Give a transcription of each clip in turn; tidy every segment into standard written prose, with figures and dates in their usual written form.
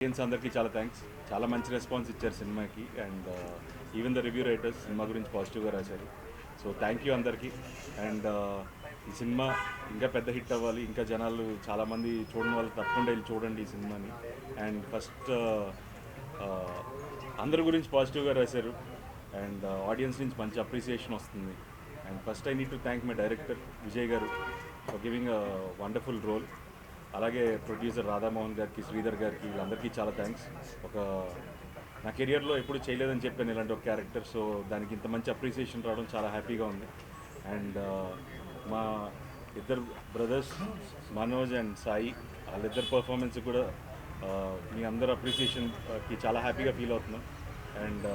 Audience అందరికీ చాలా thanks. చాలా మంచి రెస్పాన్స్ ఇచ్చారు సినిమాకి. And even the review writers cinema గురించి పాజిటివ్గా రాశారు. సో థ్యాంక్ యూ అందరికీ. అండ్ ఈ సినిమా ఇంకా పెద్ద హిట్ అవ్వాలి, ఇంకా జనాలు చాలామంది చూడని వాళ్ళు తప్పకుండా వెళ్ళి చూడండి ఈ సినిమాని. అండ్ ఫస్ట్ అందరి గురించి పాజిటివ్గా రాశారు అండ్ ఆడియన్స్ నుంచి మంచి అప్రిసియేషన్ వస్తుంది. And first I need to thank my director Vijay గారు for giving a wonderful role. అలాగే ప్రొడ్యూసర్ రాధామోహన్ గారికి, శ్రీధర్ గారికి, వీళ్ళందరికీ చాలా థ్యాంక్స్. నా కెరియర్లో ఎప్పుడు చేయలేదని చెప్పాను ఇలాంటి ఒక క్యారెక్టర్. సో దానికి ఇంత మంచి అప్రిసియేషన్ రావడం చాలా హ్యాపీగా ఉంది. అండ్ మా ఇద్దరు బ్రదర్స్ మనోజ్ అండ్ సాయి, వాళ్ళిద్దరు పర్ఫార్మెన్స్ కూడా మీ అందరు అప్రిసియేషన్కి చాలా హ్యాపీగా ఫీల్ అవుతున్నాం. అండ్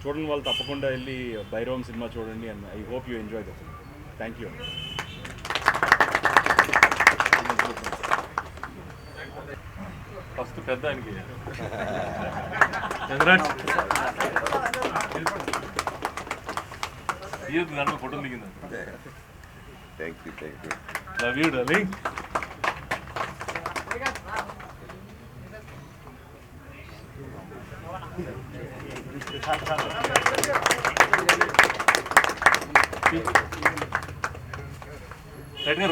చూడండి వాళ్ళు తప్పకుండా వెళ్ళి భైరవం సినిమా చూడండి. And I hope you enjoy the film. Thank you. First పెద్ద ఆయనకి దాంట్లో ఫోటో దిగింది. Love you darling.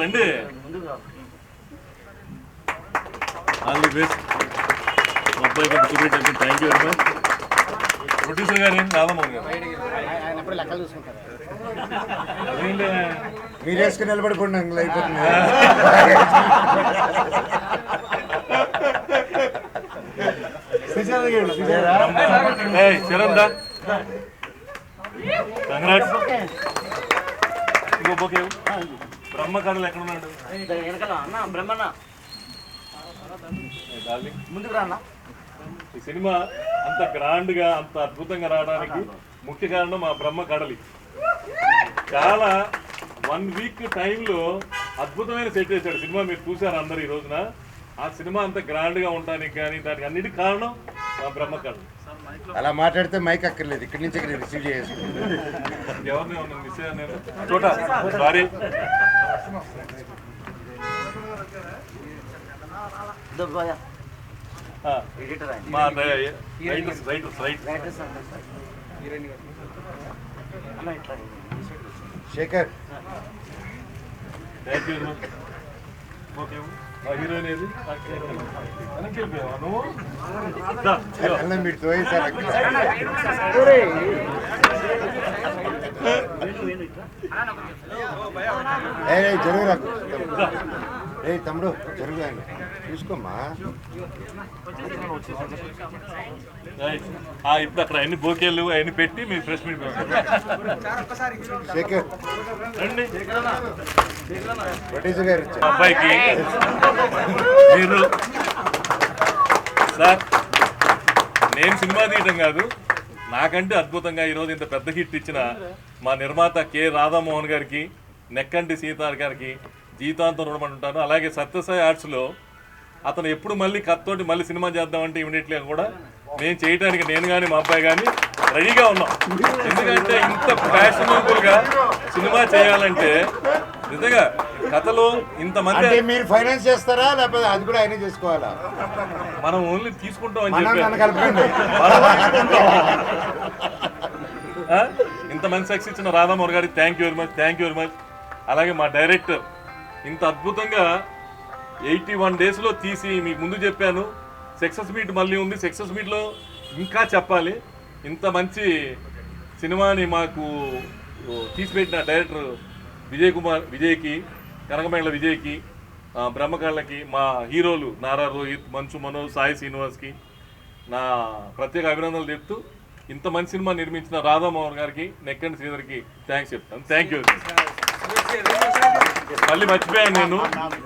రండి. All the best. అబ్బాయి కొంచెం చూపెట్టండి. Thank you very much. Producer గారు ఏంటి రాధామోహన్ గారు మీరు వేసుకుని నిలబడిపోండి అంకుల్, అయిపోతుంది. శరందా కంగ్రాట్స్. ఇంకో బోకే బ్రహ్మకారులు ఎక్కడ ఉన్నాడు? ముందుకు రా. ఈ సినిమా అంత గ్రాండ్గా, అంత అద్భుతంగా రావడానికి ముఖ్య కారణం మా బ్రహ్మ కడలి. చాలా 1 వీక్ టైంలో అద్భుతమైన సెట్ చేశాడు సినిమా. మీరు చూసారు అందరు ఈ రోజున. ఆ సినిమా అంత గ్రాండ్గా ఉండడానికి కానీ దానికి అన్నిటికీ కారణం మా బ్రహ్మ కడలి. అలా మాట్లాడితే మైక్ అక్కర్లేదు, ఇక్కడి నుంచి ఇక్కడ రిసీవ్ చేసి. ఎవరిని ఏమన్నా మిస్ అయ్యాను నేను? చోట sorry. Shekhar thank you. Okay heroine ఏది? మీరు తోయేసారు అక్కడ. జరుగు ఏ తమ్ముడు, జరుగు ఆయన చూసుకోమ్మా. ఇప్పుడు అక్కడ అన్ని బోకేళ్ళు అవన్నీ పెట్టి మీరు ఫ్రెష్ మీట్ శేఖర్ రండి. ప్రొడ్యూసర్ గారు వచ్చారు. అబ్బాయికి మీరు సార్, నేను సినిమా తీయటం కాదు, నాకంటే అద్భుతంగా ఈరోజు ఇంత పెద్ద హిట్ ఇచ్చిన మా నిర్మాత కె రాధామోహన్ గారికి, నెక్కంటి సీతార్ గారికి జీవితాంతం రుణపడి ఉంటాను. అలాగే సత్యసాయి ఆర్ట్స్లో అతను ఎప్పుడు మళ్ళీ కత్తోటి మళ్ళీ సినిమా చేద్దామంటే ఇమీడియట్గా కూడా నేను చేయడానికి నేను కానీ మా అబ్బాయి కానీ రెడీగా ఉన్నాం. ఎందుకంటే ఇంత ప్యాషనబుల్గా సినిమా చేయాలంటే నిజంగా కథలో ఇంతమంది. మీరు ఫైనాన్స్ చేస్తారా లేకపోతే అది కూడా ఆయనే చేసుకోవాలా? మనం ఓన్లీ తీసుకుంటాం అని చెప్పి ఇంతమంది సక్సెస్ ఇచ్చిన రాధామోహన్ గారికి thank you very much. Thank you very much. అలాగే మా డైరెక్టర్ ఇంత అద్భుతంగా 81 డేస్లో తీసి మీకు ముందు చెప్పాను. సక్సెస్ మీట్ మళ్ళీ ఉంది. సక్సెస్ మీట్లో ఇంకా చెప్పాలి. ఇంత మంచి సినిమాని మాకు తీసిపెట్టిన డైరెక్టర్ విజయ్కి, కనకమేళ విజయ్కి, బ్రహ్మకళ్ళకి, మా హీరోలు నారా రోహిత్, మంచు మనోజ్, సాయి శ్రీనివాస్కి నా ప్రత్యేక అభినందనలు చెప్తూ ఇంత మంచి సినిమా నిర్మించిన రాధామోహన్ గారికి, నెక్కంటి శ్రీధర్కి థ్యాంక్స్ చెప్తాను. Thank you. మళ్ళీ మర్చిపోయాను, నేను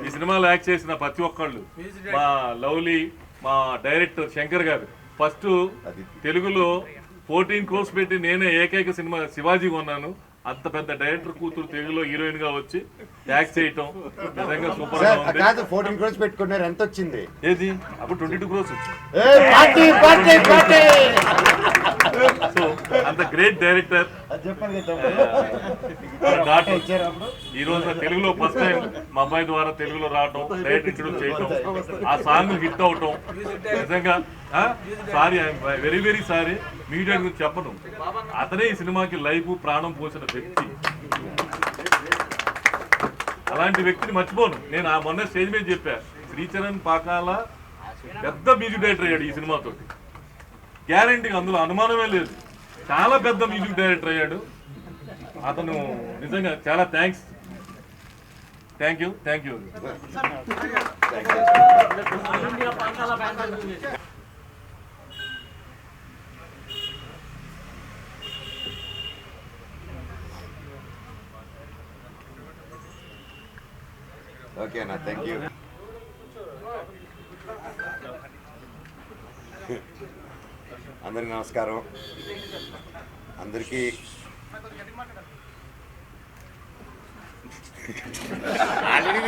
ఈ సినిమాలో యాక్ట్ చేసిన ప్రతి ఒక్కళ్ళు, మా లవ్లీ, మా డైరెక్టర్ శంకర్ గారు. ఫస్ట్ తెలుగులో 14 crores పెట్టి నేనే ఏకైక సినిమా శివాజీ కొన్నాను. అంత పెద్ద డైరెక్టర్ కూతురు తెలుగులో హీరోయిన్ గా వచ్చి యాక్ట్ చేయటం నిజంగా సూపర్ గా ఉంది. 14 crores పెట్టుకున్నారు, ఎంత వచ్చింది? ఏది అప్పుడు 22 crores వచ్చింది. సో అంత గ్రేట్ డైరెక్టర్ ఈ రోజు తెలుగులో ఫస్ట్ టైం మా అబ్బాయి ద్వారా తెలుగులో రావటం డైరెక్ట్ ఇంట్రొడ్యూస్ చేయటం ఆ సాంగ్ హిట్ అవటం నిజంగా sorry I'm very very sorry media గురించి చెప్పను. అతనే ఈ సినిమాకి లైఫ్ ప్రాణం పోసిన వ్యక్తి. అలాంటి వ్యక్తిని మర్చిపోను నేను. ఆ మొన్న స్టేజ్ మీద చెప్పా, శ్రీచరణ్ పాకాల పెద్ద మ్యూజిక్ డైరెక్టర్ అయ్యాడు ఈ సినిమాతో, గ్యారంటీగా, అందులో అనుమానమే లేదు. చాలా పెద్ద మ్యూజిక్ డైరెక్టర్ అయ్యాడు అతను. నిజంగా చాలా థ్యాంక్స్. Thank you. ఓకే అన్న, థ్యాంక్ యూ. అందరికి నమస్కారం. అందరికీ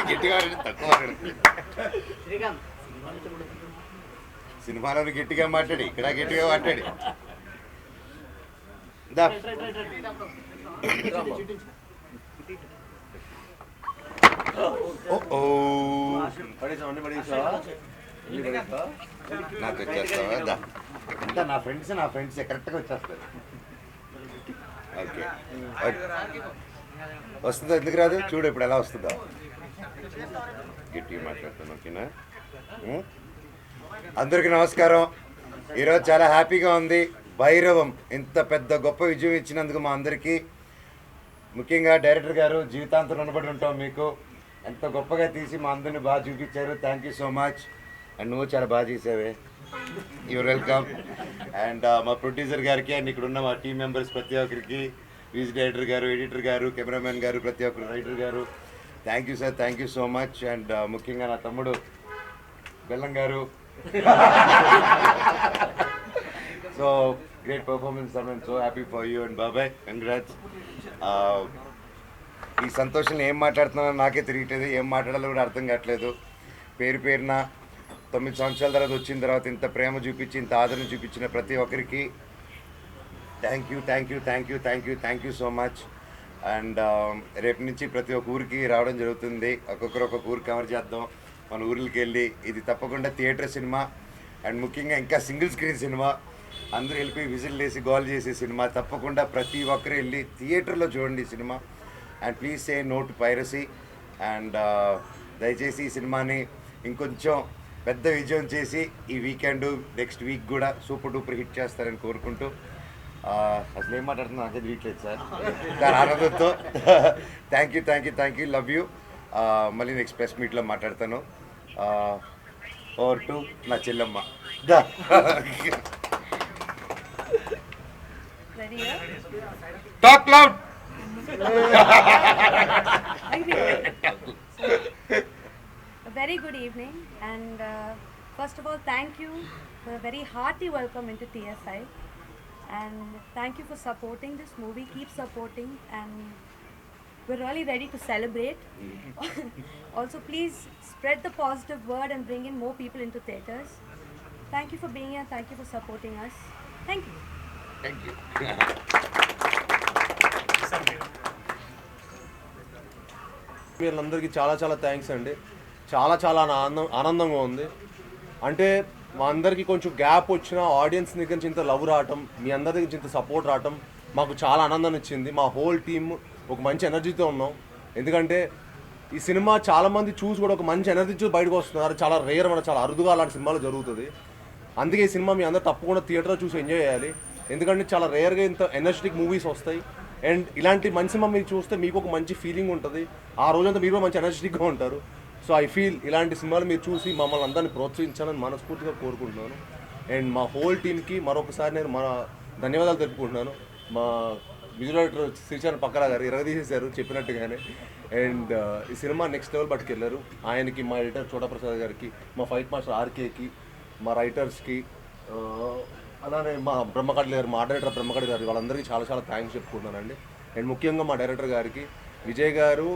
గట్టిగా తక్కువ సినిమాలో గట్టిగా మాట్లాడి, ఇక్కడ గట్టిగా మాట్లాడి. నాకు వచ్చేస్తావా? అంతా నా ఫ్రెండ్స్ కరెక్ట్గా వచ్చేస్తారు. ఓకే, వస్తుందా? ఎందుకు రాదు? చూడు ఇప్పుడు ఎలా వస్తుందో. గట్టిగా మాట్లాడతాను. ఓకేనా? అందరికీ నమస్కారం. ఈరోజు చాలా హ్యాపీగా ఉంది. భైరవం ఇంత పెద్ద గొప్ప విజయం ఇచ్చినందుకు మా అందరికీ, ముఖ్యంగా డైరెక్టర్ గారు జీవితాంతం రుణపడి ఉంటాం మీకు. ఎంత గొప్పగా తీసి మా అందరిని బాగా చూపించారు. Thank you so much. And నువ్వు చాలా బాగా చేసావే. You're welcome. అండ్ మా ప్రొడ్యూసర్ గారికి అండ్ ఇక్కడ ఉన్న మా టీం మెంబర్స్ ప్రతి ఒక్కరికి, మ్యూజిక్ డైరెక్టర్ గారు, ఎడిటర్ గారు, కెమెరామెన్ గారు, ప్రతి ఒక్కరు, రైటర్ గారు, thank you sir. Thank you so much. And ముఖ్యంగా నా తమ్ముడు బెల్లం గారు. So great performance. I'm so happy for you and బాబాయ్, కంగ్రాట్స్. ఈ సంతోషంలో ఏం మాట్లాడుతున్నానో నాకే తెలియట్లేదు, ఏం మాట్లాడాలో కూడా అర్థం కావట్లేదు. పేరున 9 సంవత్సరాల తర్వాత వచ్చిన తర్వాత ఇంత ప్రేమ చూపించి, ఇంత ఆదరణ చూపించిన ప్రతి ఒక్కరికి thank you so much. And రేపు నుంచి ప్రతి ఒక్క ఊరికి రావడం జరుగుతుంది. ఒక్కొక్కరు ఒక్కొక్క ఊరు కవర్ చేద్దాం. మన ఊర్లకి వెళ్ళి, ఇది తప్పకుండా థియేటర్ సినిమా అండ్ ముఖ్యంగా ఇంకా సింగిల్ స్క్రీన్ సినిమా. అందరూ వెళ్ళిపోయి విజిల్ వేసి గోల్ చేసే సినిమా. తప్పకుండా ప్రతి ఒక్కరు వెళ్ళి థియేటర్లో చూడండి ఈ cinema. And please say no to piracy. And దయచేసి ఈ సినిమాని ఇంకొంచెం పెద్ద విజయం చేసి ఈ వీకెండ్, నెక్స్ట్ వీక్ కూడా సూపర్ డూపర్ హిట్ చేస్తారని కోరుకుంటూ, అసలు ఏం మాట్లాడుతున్నా నాకే తెలియట్లేదు సార్, దాని ఆనందంతో థ్యాంక్ యూ లవ్ యూ. మళ్ళీ నెక్స్ట్ ప్రెస్ మీట్లో మాట్లాడతాను. ఓవర్ టు నా చెల్లమ్మ. Talk loud. A very good evening, and first of all, thank you for a very hearty welcome into TSI, and thank you for supporting this movie. Keep supporting, and we're really ready to celebrate. Also, please spread the positive word and bring in more people into theatres. Thank you for being here. Thank you for supporting us. Thank you. Thank you. వీళ్ళందరికీ చాలా thanks అండి. చాలా ఆనందంగా ఉంది. అంటే మా అందరికీ కొంచెం గ్యాప్ వచ్చిన ఆడియన్స్ దగ్గర నుంచి ఇంత లవ్ రావటం, మీ అందరి దగ్గర నుంచి ఇంత సపోర్ట్ రావటం మాకు చాలా ఆనందాన్ని ఇచ్చింది. మా హోల్ టీమ్ ఒక మంచి ఎనర్జీతో ఉన్నాం. ఎందుకంటే ఈ సినిమా చాలామంది చూసి కూడా ఒక మంచి ఎనర్జీ చూసి బయటకు వస్తున్నారు. చాలా రేర్, మన చాలా అరుదుగా అలాంటి సినిమాలు జరుగుతుంది. అందుకే ఈ సినిమా మీ అందరూ తప్పకుండా థియేటర్లో చూసి ఎంజాయ్ చేయాలి. ఎందుకంటే చాలా రేర్గా ఇంత ఎనర్జెటిక్ మూవీస్ వస్తాయి. అండ్ ఇలాంటి మంచి సినిమా మీరు చూస్తే మీకు ఒక మంచి ఫీలింగ్ ఉంటుంది. ఆ రోజంతా మీరు కూడా మంచి ఎనర్జెటిక్గా ఉంటారు. సో ఐ ఫీల్ ఇలాంటి సినిమాలు మీరు చూసి మమ్మల్ని అందరినీ ప్రోత్సహించాలని మనస్ఫూర్తిగా కోరుకుంటున్నాను. అండ్ మా హోల్ టీమ్కి మరొకసారి నేను మన ధన్యవాదాలు తెలుపుకుంటున్నాను. మా మ్యూజిక్ డైరెక్టర్ శ్రీచరణ్ పక్కల గారు ఇరగదీసేశారు చెప్పినట్టుగానే. అండ్ ఈ సినిమా నెక్స్ట్ లెవెల్ పట్టుకెళ్ళారు. ఆయనకి, మా ఎడిటర్ చోటప్రసాద్ గారికి, మా ఫైట్ మాస్టర్ ఆర్కేకి, మా రైటర్స్కి, అలానే మా బ్రహ్మకడ్లి గారు, మా డైరెక్టర్ బ్రహ్మకడ్లి గారు, వాళ్ళందరికీ చాలా థ్యాంక్స్ చెప్పుకుంటున్నానండి. అండ్ ముఖ్యంగా మా డైరెక్టర్ గారికి, విజయ్ గారు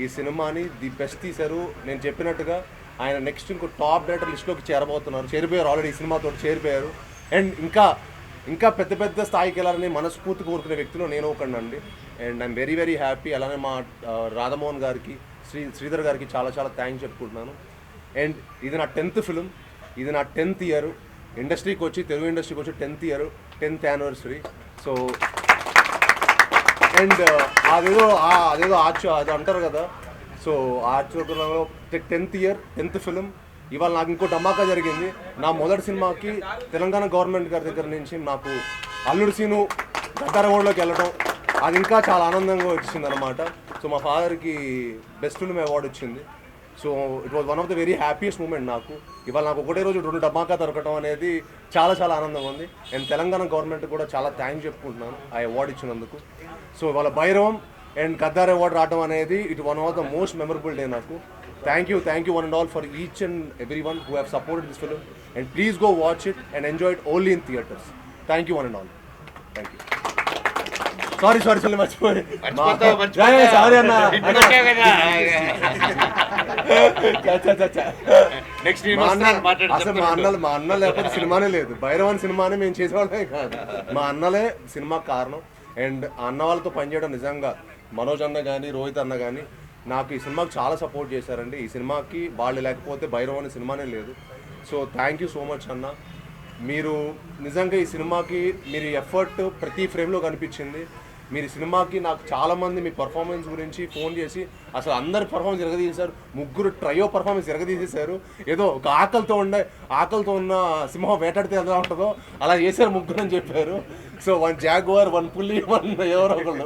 ఈ సినిమాని ది బెస్ట్ తీశారు. నేను చెప్పినట్టుగా ఆయన నెక్స్ట్ ఇంకో టాప్ డైరెక్టర్ లిస్ట్లోకి చేరిపోయారు. ఆల్రెడీ ఈ సినిమాతో చేరిపోయారు. అండ్ ఇంకా ఇంకా పెద్ద పెద్ద స్థాయికి వెళ్ళాలని మనస్ఫూర్తి కోరుకునే వ్యక్తిలో నేను ఒకనండి. And I'm very very happy. అలానే మా రాధామోహన్ గారికి, శ్రీధర్ గారికి చాలా చాలా థ్యాంక్స్ చెప్పుకుంటున్నాను. అండ్ ఇది నా 10th ఫిలిం, ఇది నా 10th ఇయర్ ఇండస్ట్రీకి వచ్చి, తెలుగు ఇండస్ట్రీకి వచ్చి 10th year, 10th anniversary. So and అదేదో అది అంటారు కదా, సో ఆచరణలో 10th ఇయర్ 10th ఫిలిం. ఇవాళ నాకు ఇంకో ధమాకా జరిగింది. నా మొదటి సినిమాకి తెలంగాణ గవర్నమెంట్ గారి దగ్గర నుంచి నాకు అల్లుడు సీను గద్దార్ అవార్డులోకి వెళ్ళడం, అది ఇంకా చాలా ఆనందంగా వచ్చింది అనమాట. సో మా ఫాదర్కి బెస్ట్ ఫిల్మ్ అవార్డు వచ్చింది. So it was one of the very happiest moment నాకు. ఇవాళ నాకు ఒకటే రోజు 2 ధమాకా దొరకడం అనేది చాలా చాలా ఆనందంగా ఉంది. అండ్ తెలంగాణ గవర్నమెంట్ కూడా చాలా థ్యాంక్స్ చెప్పుకుంటున్నాను ఆ అవార్డు ఇచ్చినందుకు. సో ఇవాళ భైరవం అండ్ గద్దార్ అవార్డు రావడం అనేది it one of the most memorable day నాకు. Thank you one and all for each and everyone who have supported this film, and please go watch it and enjoy it only in theaters. Thank you one and all. Thank you. Sorry మర్చిపోయి. Sorry అన్న. అసలు మా అన్న లేకపోతే సినిమానే లేదు. భైరవన్ సినిమానే మేము చేసేవాళ్ళమే కాదు, మా అన్నలే సినిమా కారణం. అండ్ అన్న వాళ్ళతో పనిచేయడం నిజంగా మనోజ్ అన్న కానీ, రోహిత్ అన్న కానీ నాకు ఈ సినిమాకి చాలా సపోర్ట్ చేశారండి. ఈ సినిమాకి వాళ్ళు లేకపోతే భైరవ్ అనే సినిమానే లేదు. So thank you so much అన్న. మీరు నిజంగా ఈ సినిమాకి మీరు ఎఫర్ట్ ప్రతి ఫ్రేమ్లో కనిపించింది. మీరు సినిమాకి నాకు చాలామంది మీ పర్ఫార్మెన్స్ గురించి ఫోన్ చేసి అసలు అందరి పర్ఫార్మెన్స్ ఎరగదీశారు. 3 ట్రయో పర్ఫార్మెన్స్ ఎరగదీసేశారు. ఏదో ఒక ఆకలితో ఉన్న సింహం వేటాడితే ఎలా ఉంటుందో అలా చేశారు 3 అని చెప్పారు. సో 1 జాగ్వార్, 1 పులి, 1 ఎవరో ఒకళ్ళు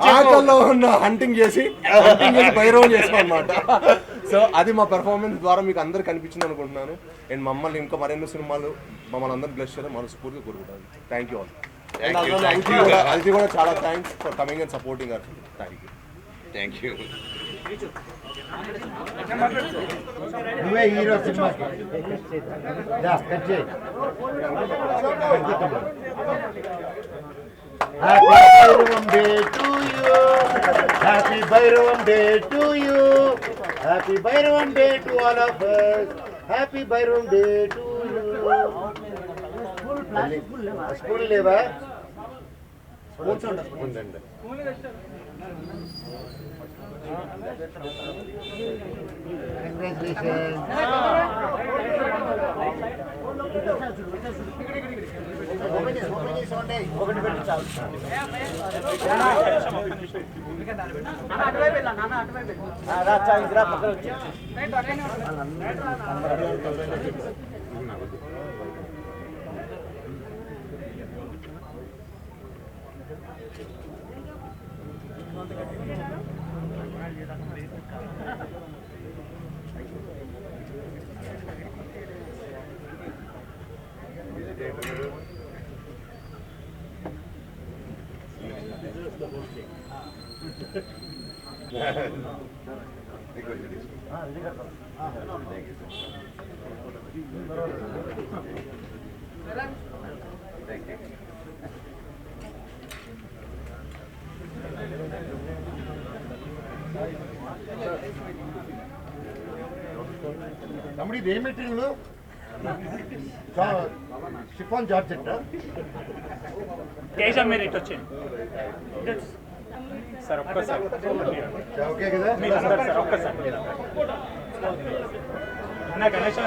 ఆకల్లో ఉన్న హంటింగ్ చేసి భైరవం చేసాం అనమాట. సో అది మా పెర్ఫార్మెన్స్ ద్వారా మీకు అందరు కనిపించింది అనుకుంటున్నాను. అండ్ మమ్మల్ని ఇంకా మరెన్నో సినిమాలు మమ్మల్ని అందరిని బ్లెస్ చేయడం మనస్ఫూర్తిగా కోరుకుంటాను. Thank you all. అది కూడా చాలా thanks for coming and supporting our. Thank you. నువ్వే హీరో సినిమాకి happy Bhairavam day to you, happy Bhairavam day to all of us, happy Bhairavam day to you. School లేవా? ఉందండి. తమ్ముడు ఇది ఏ మెటీరియల్? Chiffon georgette. కేశం మీరు ఇటు వచ్చేయండి సార్, ఒక్కసారి ఓకే కదా? సార్ ఒక్కసారి గణేష్